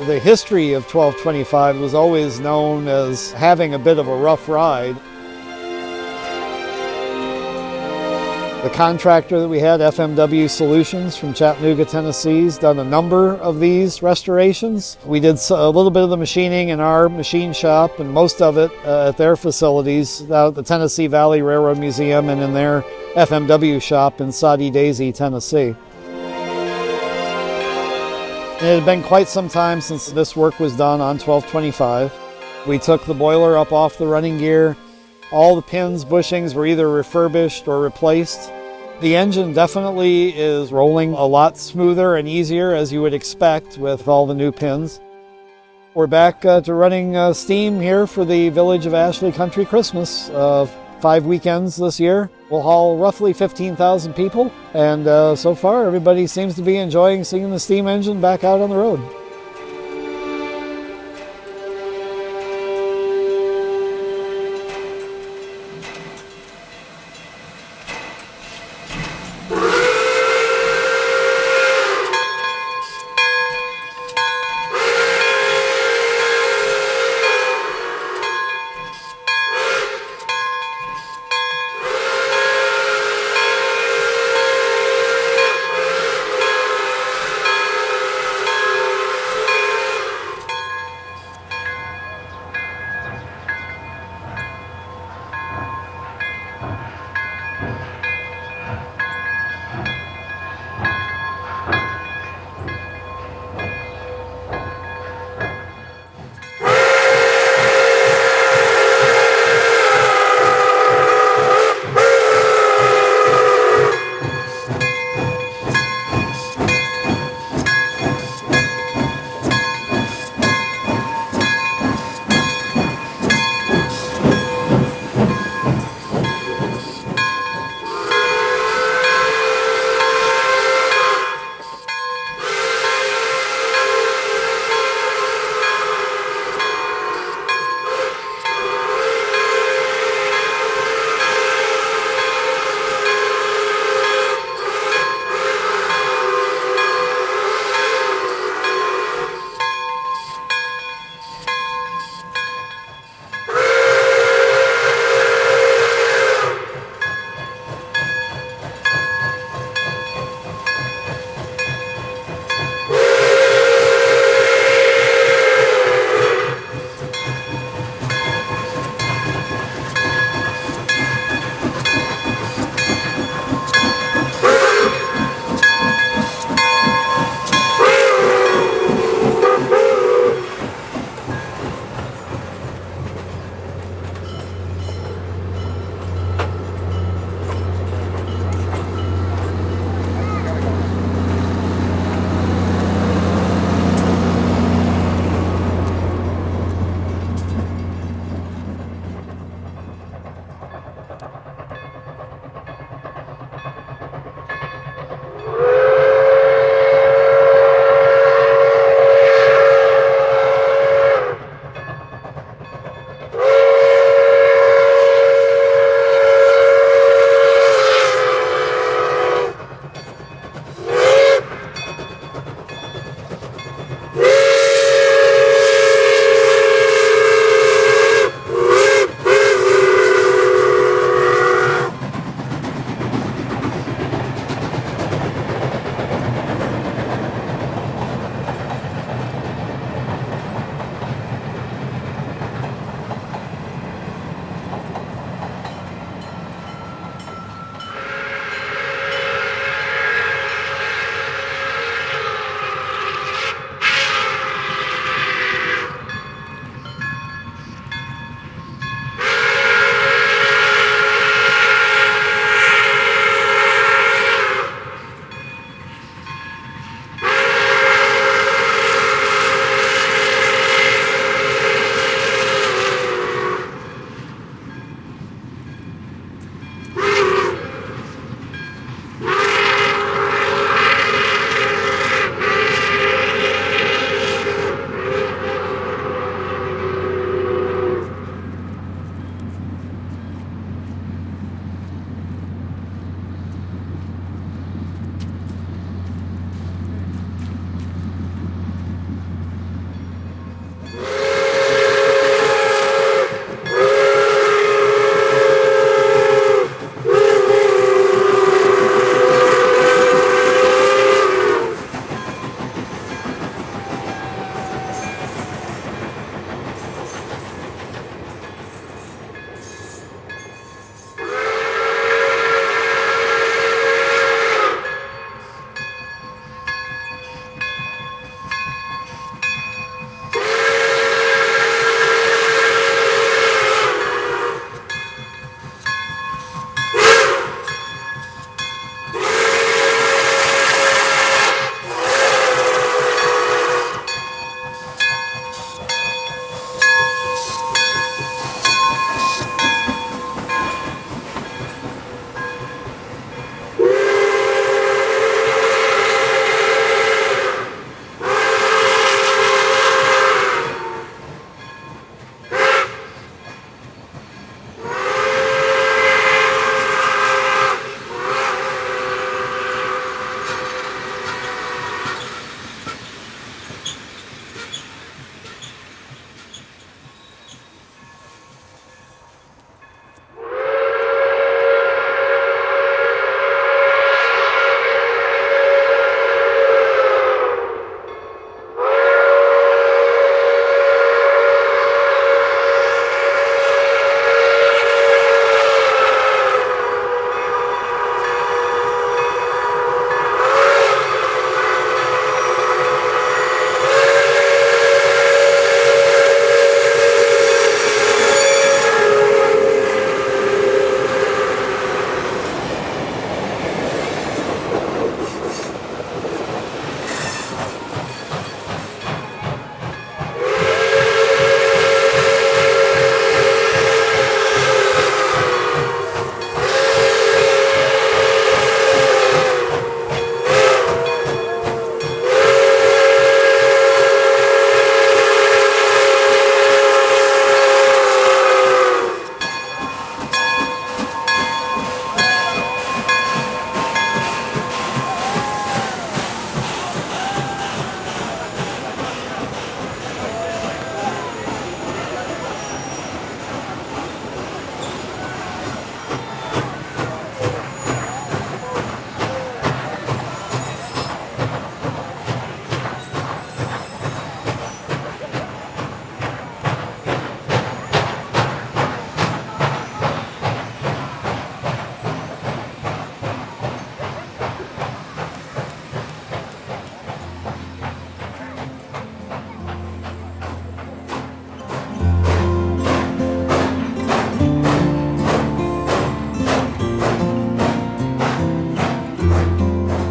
The history of 1225 was always known as having a bit of a rough ride. The contractor that we had, FMW Solutions from Chattanooga, Tennessee, has done a number of these restorations. We did a little bit of the machining in our machine shop and most of it at their facilities out at the Tennessee Valley Railroad Museum and in their FMW shop in Soddy Daisy, Tennessee. It had been quite some time since this work was done on 1225. We took the boiler up off the running gear. All the pins, bushings were either refurbished or replaced. The engine definitely is rolling a lot smoother and easier as you would expect with all the new pins. We're back to running steam here for the Village of Ashley Country Christmas. 5 weekends this year. We'll haul roughly 15,000 people, and so far everybody seems to be enjoying seeing the steam engine back out on the road.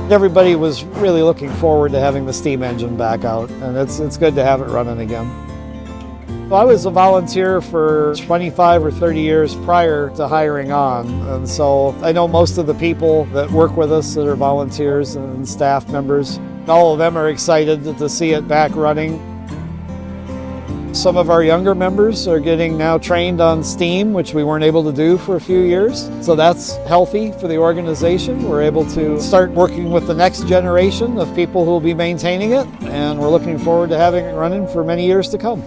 Everybody was really looking forward to having the steam engine back out, and it's good to have it running again. Well, I was a volunteer for 25 or 30 years prior to hiring on, and so I know most of the people that work with us that are volunteers and staff members. All of them are excited to see it back running. Some of our younger members are getting now trained on steam, which we weren't able to do for a few years. So that's healthy for the organization. We're able to start working with the next generation of people who will be maintaining it, and we're looking forward to having it running for many years to come.